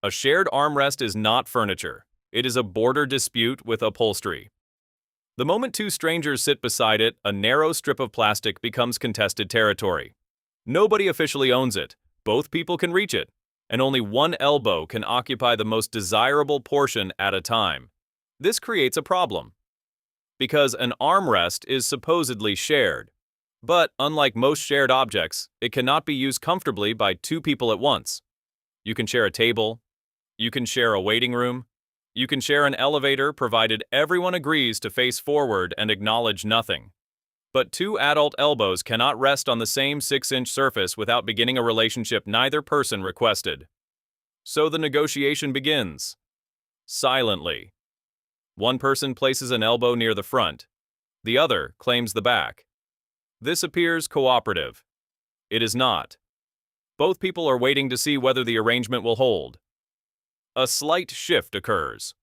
A shared armrest is not furniture. It is a border dispute with upholstery. The moment two strangers sit beside it, a narrow strip of plastic becomes contested territory. Nobody officially owns it, both people can reach it, and only one elbow can occupy the most desirable portion at a time. This creates a problem, because an armrest is supposedly shared. But unlike most shared objects, it cannot be used comfortably by two people at once. You can share a table, you can share a waiting room, you can share an elevator provided everyone agrees to face forward and acknowledge nothing. But two adult elbows cannot rest on the same 6-inch surface without beginning a relationship neither person requested. So the negotiation begins. Silently. One person places an elbow near the front. The other claims the back. This appears cooperative. It is not. Both people are waiting to see whether the arrangement will hold. A slight shift occurs.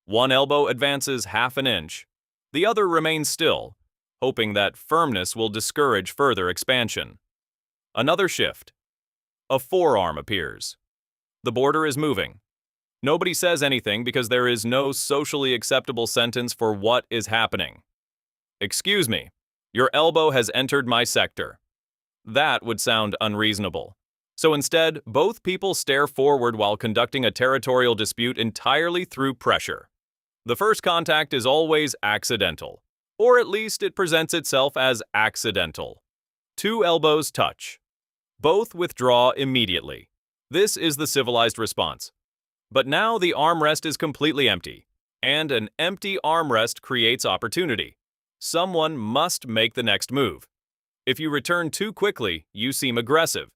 One elbow advances half an inch. The other remains still, hoping that firmness will discourage further expansion. Another shift. A forearm appears. The border is moving. Nobody says anything because there is no socially acceptable sentence for what is happening. Excuse me, your elbow has entered my sector. That would sound unreasonable. So instead, both people stare forward while conducting a territorial dispute entirely through pressure. The first contact is always accidental, or at least it presents itself as accidental. Two elbows touch. Both withdraw immediately. This is the civilized response. But now the armrest is completely empty, and an empty armrest creates opportunity. Someone must make the next move. If you return too quickly, you seem aggressive.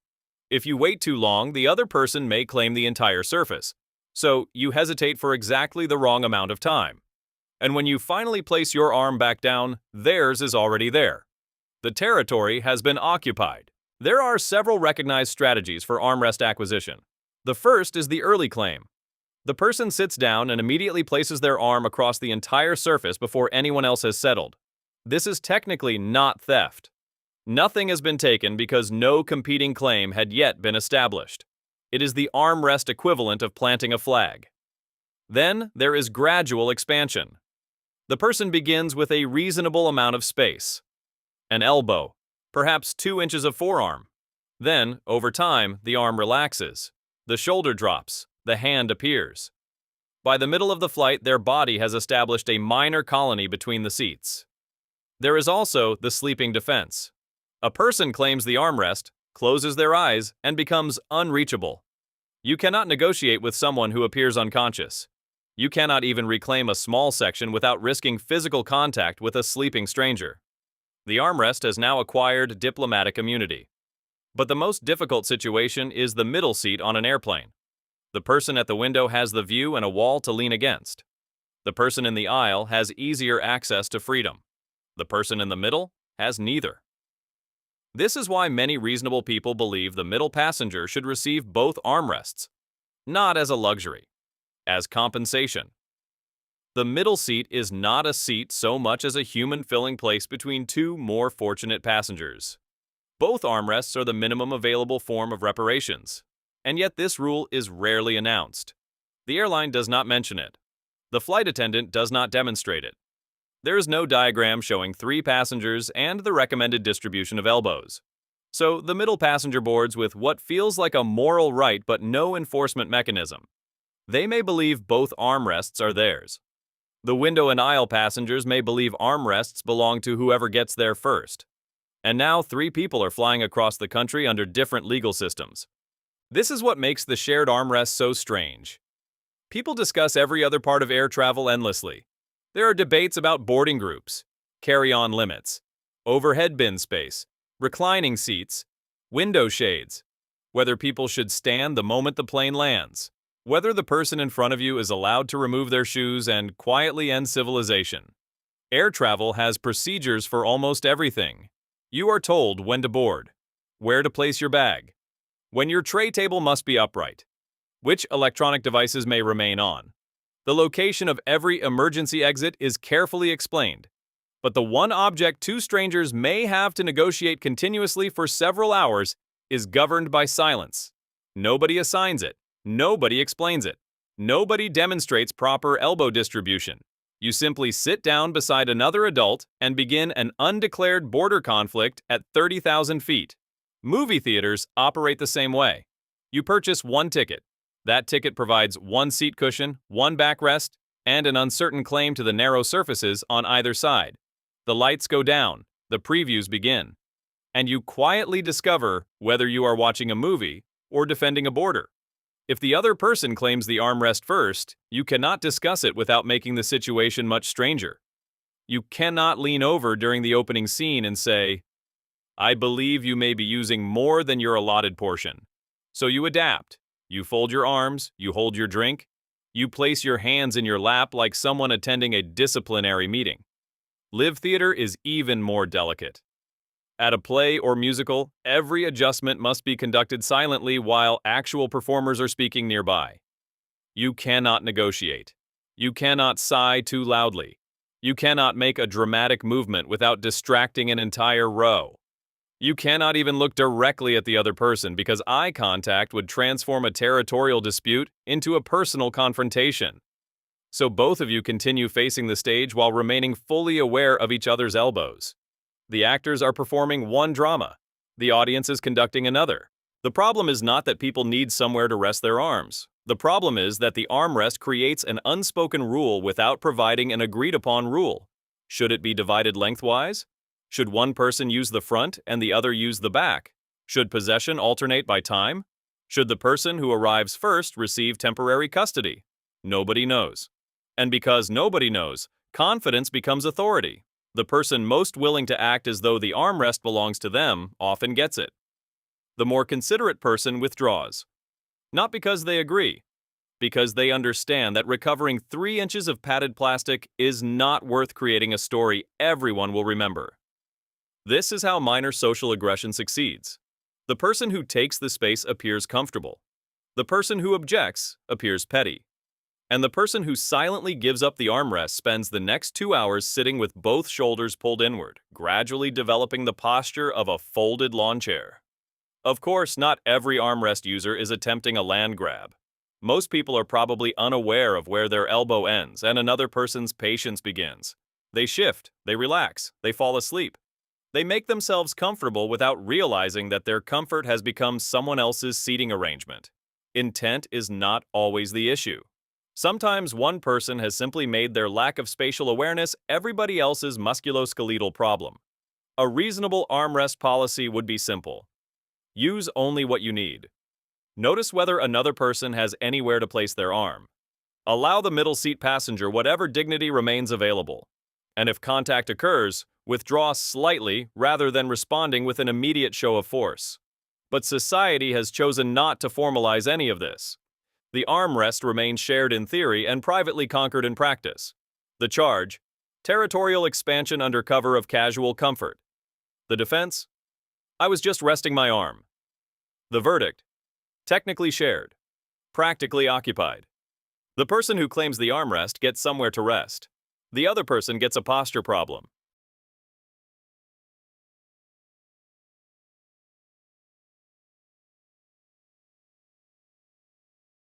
If you wait too long, the other person may claim the entire surface. So you hesitate for exactly the wrong amount of time. And when you finally place your arm back down, theirs is already there. The territory has been occupied. There are several recognized strategies for armrest acquisition. The first is the early claim. The person sits down and immediately places their arm across the entire surface before anyone else has settled. This is technically not theft. Nothing has been taken because no competing claim had yet been established. It is the armrest equivalent of planting a flag. Then there is gradual expansion. The person begins with a reasonable amount of space. An elbow, perhaps 2 inches of forearm. Then, over time, the arm relaxes. The shoulder drops. The hand appears. By the middle of the flight, their body has established a minor colony between the seats. There is also the sleeping defense. A person claims the armrest, closes their eyes, and becomes unreachable. You cannot negotiate with someone who appears unconscious. You cannot even reclaim a small section without risking physical contact with a sleeping stranger. The armrest has now acquired diplomatic immunity. But the most difficult situation is the middle seat on an airplane. The person at the window has the view and a wall to lean against. The person in the aisle has easier access to freedom. The person in the middle has neither. This is why many reasonable people believe the middle passenger should receive both armrests, not as a luxury, as compensation. The middle seat is not a seat so much as a human filling place between two more fortunate passengers. Both armrests are the minimum available form of reparations, and yet this rule is rarely announced. The airline does not mention it. The flight attendant does not demonstrate it. There is no diagram showing 3 passengers and the recommended distribution of elbows. So the middle passenger boards with what feels like a moral right but no enforcement mechanism. They may believe both armrests are theirs. The window and aisle passengers may believe armrests belong to whoever gets there first. And now 3 people are flying across the country under different legal systems. This is what makes the shared armrest so strange. People discuss every other part of air travel endlessly. There are debates about boarding groups, carry-on limits, overhead bin space, reclining seats, window shades, whether people should stand the moment the plane lands, whether the person in front of you is allowed to remove their shoes and quietly end civilization. Air travel has procedures for almost everything. You are told when to board, where to place your bag, when your tray table must be upright, which electronic devices may remain on. The location of every emergency exit is carefully explained, but the one object 2 strangers may have to negotiate continuously for several hours is governed by silence. Nobody assigns it, Nobody explains it. Nobody demonstrates proper elbow distribution. You simply sit down beside another adult and begin an undeclared border conflict at 30,000 feet. Movie theaters operate the same way. You purchase one ticket. That ticket provides one seat cushion, one backrest, and an uncertain claim to the narrow surfaces on either side. The lights go down, the previews begin, and you quietly discover whether you are watching a movie or defending a border. If the other person claims the armrest first, you cannot discuss it without making the situation much stranger. You cannot lean over during the opening scene and say, "I believe you may be using more than your allotted portion." So you adapt. You fold your arms, you hold your drink, you place your hands in your lap like someone attending a disciplinary meeting. Live theater is even more delicate. At a play or musical, every adjustment must be conducted silently while actual performers are speaking nearby. You cannot negotiate. You cannot sigh too loudly. You cannot make a dramatic movement without distracting an entire row. You cannot even look directly at the other person because eye contact would transform a territorial dispute into a personal confrontation. So both of you continue facing the stage while remaining fully aware of each other's elbows. The actors are performing one drama. The audience is conducting another. The problem is not that people need somewhere to rest their arms. The problem is that the armrest creates an unspoken rule without providing an agreed-upon rule. Should it be divided lengthwise? Should one person use the front and the other use the back? Should possession alternate by time? Should the person who arrives first receive temporary custody? Nobody knows. And because nobody knows, confidence becomes authority. The person most willing to act as though the armrest belongs to them often gets it. The more considerate person withdraws. Not because they agree, because they understand that recovering 3 inches of padded plastic is not worth creating a story everyone will remember. This is how minor social aggression succeeds. The person who takes the space appears comfortable. The person who objects appears petty. And the person who silently gives up the armrest spends the next 2 hours sitting with both shoulders pulled inward, gradually developing the posture of a folded lawn chair. Of course, not every armrest user is attempting a land grab. Most people are probably unaware of where their elbow ends and another person's patience begins. They shift, they relax, they fall asleep. They make themselves comfortable without realizing that their comfort has become someone else's seating arrangement. Intent is not always the issue. Sometimes one person has simply made their lack of spatial awareness everybody else's musculoskeletal problem. A reasonable armrest policy would be simple. Use only what you need. Notice whether another person has anywhere to place their arm. Allow the middle seat passenger whatever dignity remains available. And if contact occurs, withdraw slightly rather than responding with an immediate show of force. But society has chosen not to formalize any of this. The armrest remains shared in theory and privately conquered in practice. The charge: territorial expansion under cover of casual comfort. The defense: I was just resting my arm. The verdict: technically shared, practically occupied. The person who claims the armrest gets somewhere to rest. The other person gets a posture problem.